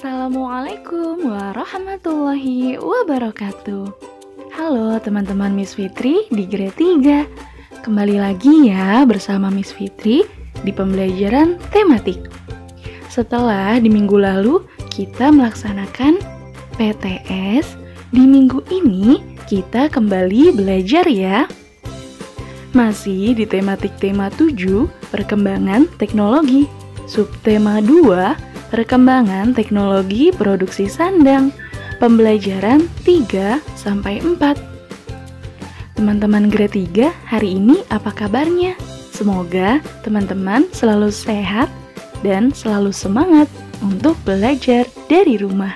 Assalamualaikum warahmatullahi wabarakatuh. Halo teman-teman Miss Fitri di grade 3. Kembali lagi ya bersama Miss Fitri di pembelajaran tematik. Setelah di minggu lalu kita melaksanakan PTS, di minggu ini kita kembali belajar ya. Masih di tematik tema 7, perkembangan teknologi. Subtema 2, perkembangan teknologi produksi sandang, pembelajaran 3-4. Teman-teman grade 3, hari ini apa kabarnya? Semoga teman-teman selalu sehat dan selalu semangat untuk belajar dari rumah.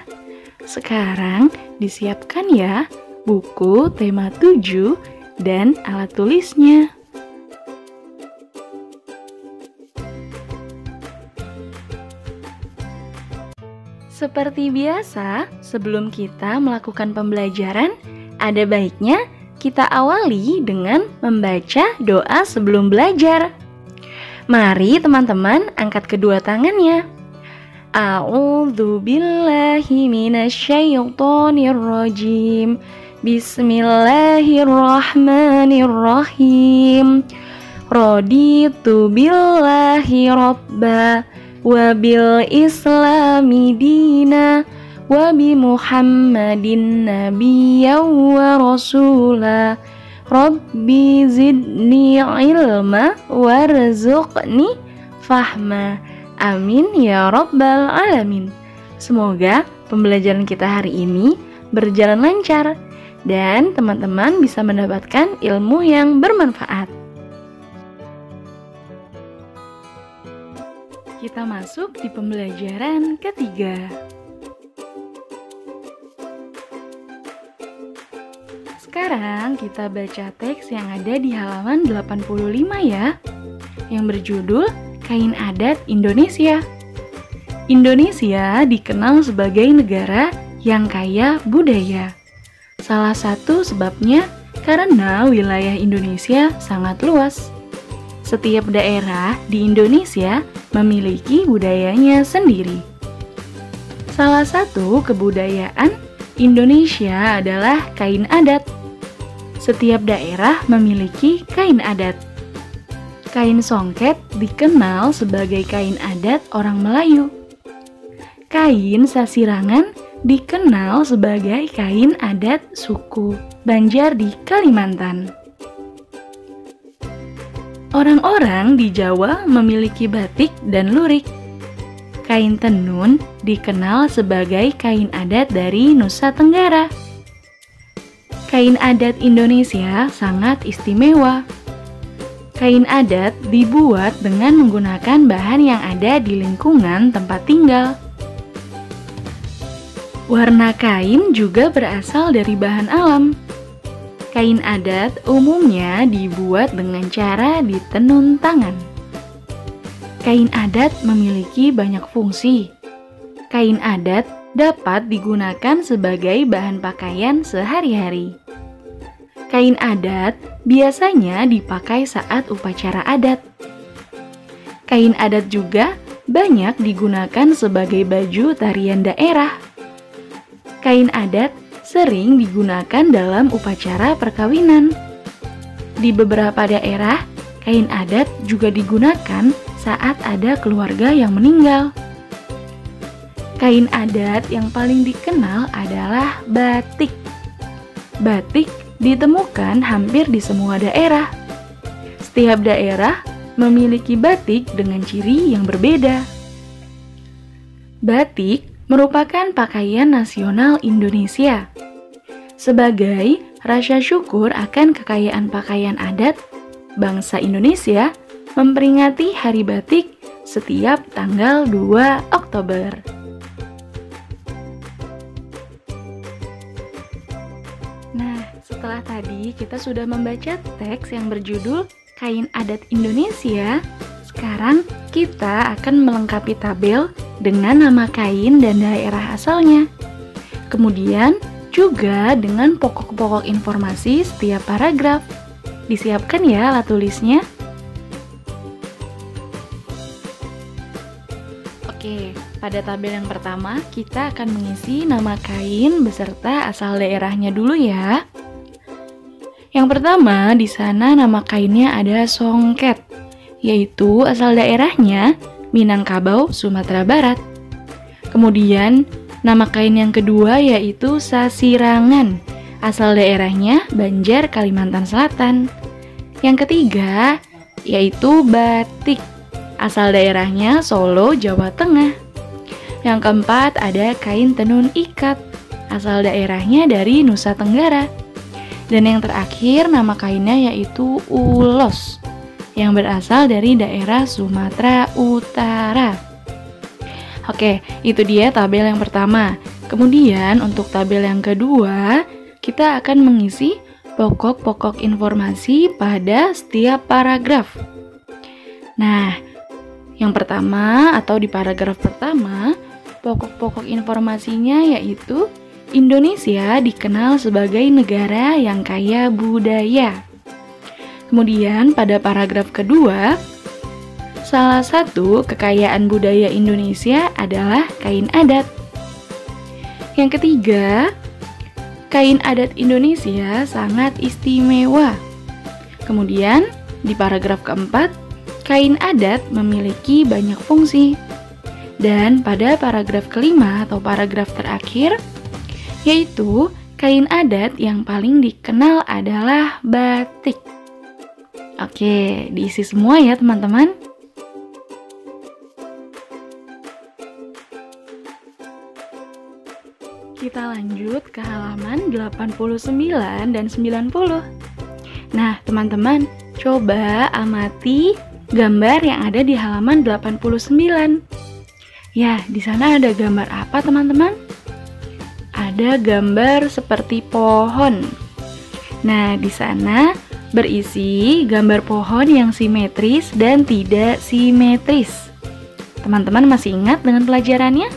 Sekarang disiapkan ya buku tema 7 dan alat tulisnya. Seperti biasa, sebelum kita melakukan pembelajaran, ada baiknya kita awali dengan membaca doa sebelum belajar. Mari teman-teman angkat kedua tangannya. A'udzu billahi minasyaitonir rajim. Bismillahirrahmanirrahim. Raditu billahi rabba wa bil islami dina wa bi muhammadin nabiyyan wa rasula rabbi zidni ilma warzuqni fahma amin ya rabbal alamin. Semoga pembelajaran kita hari ini berjalan lancar dan teman-teman bisa mendapatkan ilmu yang bermanfaat. Kita masuk di pembelajaran ketiga. Sekarang kita baca teks yang ada di halaman 85 ya, yang berjudul Kain Adat Indonesia. Indonesia dikenal sebagai negara yang kaya budaya. Salah satu sebabnya karena wilayah Indonesia sangat luas. Setiap daerah di Indonesia memiliki budayanya sendiri. Salah satu kebudayaan Indonesia adalah kain adat. Setiap daerah memiliki kain adat. Kain songket dikenal sebagai kain adat orang Melayu. Kain sasirangan dikenal sebagai kain adat suku Banjar di Kalimantan. Orang-orang di Jawa memiliki batik dan lurik. Kain tenun dikenal sebagai kain adat dari Nusa Tenggara. Kain adat Indonesia sangat istimewa. Kain adat dibuat dengan menggunakan bahan yang ada di lingkungan tempat tinggal. Warna kain juga berasal dari bahan alam. Kain adat umumnya dibuat dengan cara ditenun tangan. Kain adat memiliki banyak fungsi. Kain adat dapat digunakan sebagai bahan pakaian sehari-hari. Kain adat biasanya dipakai saat upacara adat. Kain adat juga banyak digunakan sebagai baju tarian daerah. Kain adat sering digunakan dalam upacara perkawinan. Di beberapa daerah, kain adat juga digunakan saat ada keluarga yang meninggal. Kain adat yang paling dikenal adalah batik. Batik ditemukan hampir di semua daerah. Setiap daerah memiliki batik dengan ciri yang berbeda. Batik merupakan pakaian nasional Indonesia. Sebagai rasa syukur akan kekayaan pakaian adat, bangsa Indonesia memperingati Hari Batik setiap tanggal 2 Oktober. Nah, setelah tadi kita sudah membaca teks yang berjudul Kain Adat Indonesia, sekarang kita akan melengkapi tabel dengan nama kain dan daerah asalnya. Kemudian juga dengan pokok-pokok informasi setiap paragraf. Disiapkan ya alat tulisnya. Oke, Oke, pada tabel yang pertama kita akan mengisi nama kain beserta asal daerahnya dulu ya. Yang pertama, di sana nama kainnya ada songket, yaitu asal daerahnya Minangkabau, Sumatera Barat. Kemudian, nama kain yang kedua yaitu sasirangan, asal daerahnya Banjar, Kalimantan Selatan. Yang ketiga, yaitu batik, asal daerahnya Solo, Jawa Tengah. Yang keempat, ada kain tenun ikat, asal daerahnya dari Nusa Tenggara. Dan yang terakhir, nama kainnya yaitu ulos, yang berasal dari daerah Sumatera Utara. Oke, itu dia tabel yang pertama. Kemudian untuk tabel yang kedua, kita akan mengisi pokok-pokok informasi pada setiap paragraf. Nah, yang pertama atau di paragraf pertama, pokok-pokok informasinya yaitu Indonesia dikenal sebagai negara yang kaya budaya. Kemudian pada paragraf kedua, salah satu kekayaan budaya Indonesia adalah kain adat. Yang ketiga, kain adat Indonesia sangat istimewa. Kemudian di paragraf keempat, kain adat memiliki banyak fungsi. Dan pada paragraf kelima atau paragraf terakhir, yaitu kain adat yang paling dikenal adalah batik. Oke, diisi semua ya teman-teman. Kita lanjut ke halaman 89 dan 90. Nah, teman-teman, coba amati gambar yang ada di halaman 89. Ya, di sana ada gambar apa, teman-teman? Ada gambar seperti pohon. Nah, di sana berisi gambar pohon yang simetris dan tidak simetris. Teman-teman masih ingat dengan pelajarannya?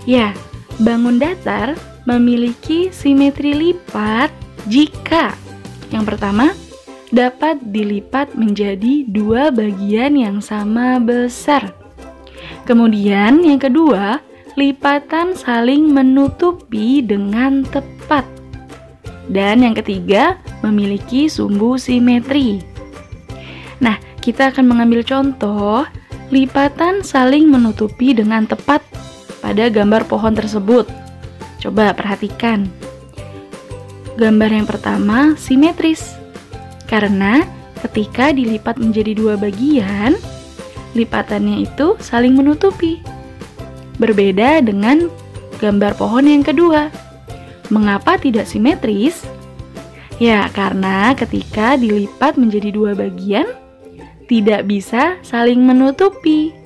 Ya, bangun datar memiliki simetri lipat jika yang pertama dapat dilipat menjadi dua bagian yang sama besar. Kemudian yang kedua, lipatan saling menutupi dengan tepat. Dan yang ketiga, memiliki sumbu simetri. Nah, kita akan mengambil contoh lipatan saling menutupi dengan tepat pada gambar pohon tersebut. Coba perhatikan. Gambar yang pertama simetris. Karena ketika dilipat menjadi dua bagian, lipatannya itu saling menutupi. Berbeda dengan gambar pohon yang kedua. Mengapa tidak simetris? Ya, karena ketika dilipat menjadi dua bagian, tidak bisa saling menutupi.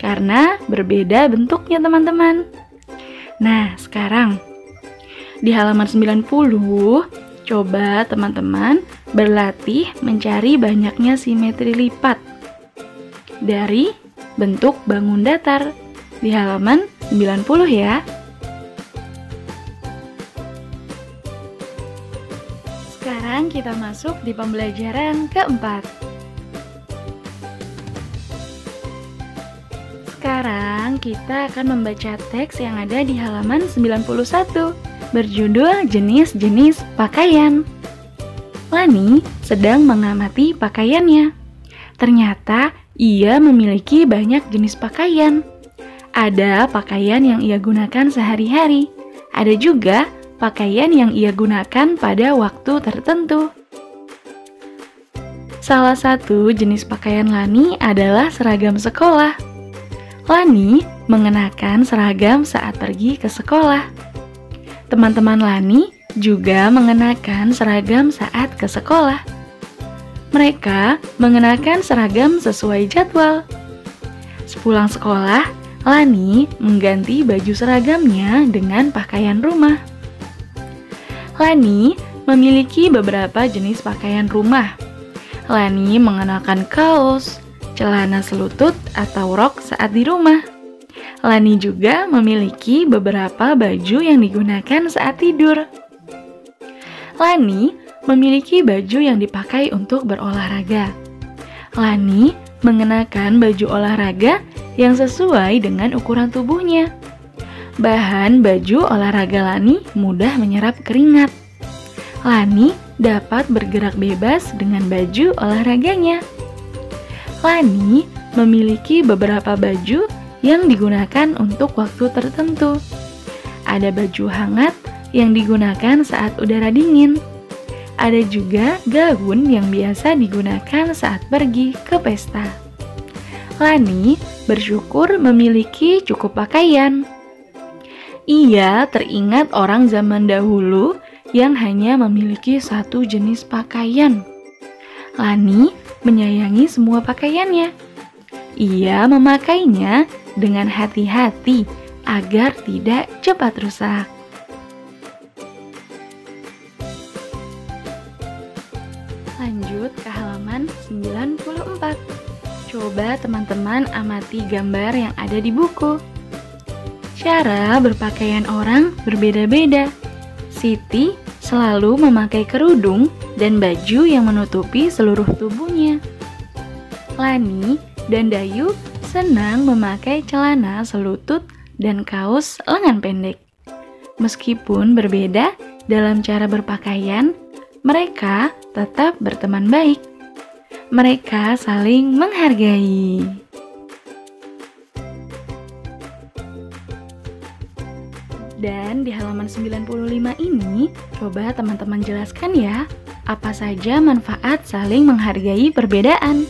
Karena berbeda bentuknya, teman-teman. Nah, sekarang di halaman 90, coba teman-teman berlatih mencari banyaknya simetri lipat dari bentuk bangun datar. Di halaman 90 ya. Sekarang kita masuk di pembelajaran keempat. Sekarang kita akan membaca teks yang ada di halaman 91 berjudul jenis-jenis pakaian. Lani sedang mengamati pakaiannya. Ternyata ia memiliki banyak jenis pakaian. Ada pakaian yang ia gunakan sehari-hari. Ada juga pakaian yang ia gunakan pada waktu tertentu. Salah satu jenis pakaian Lani adalah seragam sekolah. Lani mengenakan seragam saat pergi ke sekolah. Teman-teman Lani juga mengenakan seragam saat ke sekolah. Mereka mengenakan seragam sesuai jadwal. Sepulang sekolah, Lani mengganti baju seragamnya dengan pakaian rumah. Lani memiliki beberapa jenis pakaian rumah. Lani mengenakan kaos, celana selutut atau rok saat di rumah. Lani juga memiliki beberapa baju yang digunakan saat tidur. Lani memiliki baju yang dipakai untuk berolahraga. Lani mengenakan baju olahraga yang sesuai dengan ukuran tubuhnya. Bahan baju olahraga Lani mudah menyerap keringat. Lani dapat bergerak bebas dengan baju olahraganya. Lani memiliki beberapa baju yang digunakan untuk waktu tertentu. Ada baju hangat yang digunakan saat udara dingin. Ada juga gaun yang biasa digunakan saat pergi ke pesta. Lani bersyukur memiliki cukup pakaian. Ia teringat orang zaman dahulu yang hanya memiliki satu jenis pakaian. Lani menyayangi semua pakaiannya. Ia memakainya dengan hati-hati agar tidak cepat rusak. Lanjut ke halaman 94. Coba teman-teman amati gambar yang ada di buku. Cara berpakaian orang berbeda-beda. Siti selalu memakai kerudung dan baju yang menutupi seluruh tubuhnya. Lani dan Dayu senang memakai celana selutut dan kaos lengan pendek. Meskipun berbeda dalam cara berpakaian, mereka tetap berteman baik. Mereka saling menghargai. Dan di halaman 95 ini, coba teman-teman jelaskan ya, apa saja manfaat saling menghargai perbedaan.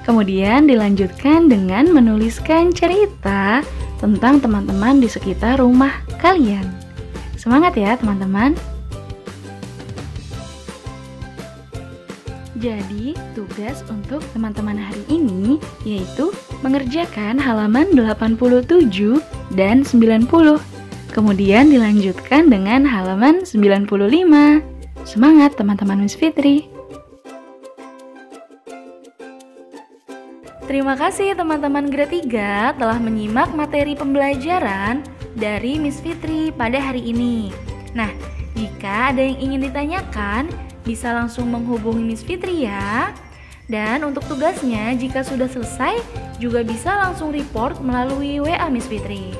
Kemudian dilanjutkan dengan menuliskan cerita tentang teman-teman di sekitar rumah kalian. Semangat ya teman-teman! Jadi, tugas untuk teman-teman hari ini yaitu mengerjakan halaman 87 dan 90. Kemudian dilanjutkan dengan halaman 95. Semangat teman-teman Miss Fitri! Terima kasih teman-teman grade 3 telah menyimak materi pembelajaran dari Miss Fitri pada hari ini. Nah, jika ada yang ingin ditanyakan, bisa langsung menghubungi Miss Fitri ya. Dan untuk tugasnya, jika sudah selesai, juga bisa langsung report melalui WA Miss Fitri.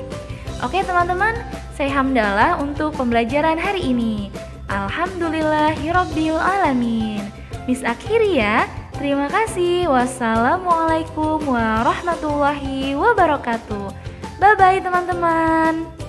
Oke teman-teman, saya Hamdalah untuk pembelajaran hari ini. Alhamdulillahirabbil alamin. Miss akhiri ya. Terima kasih. Wassalamualaikum warahmatullahi wabarakatuh. Bye-bye teman-teman.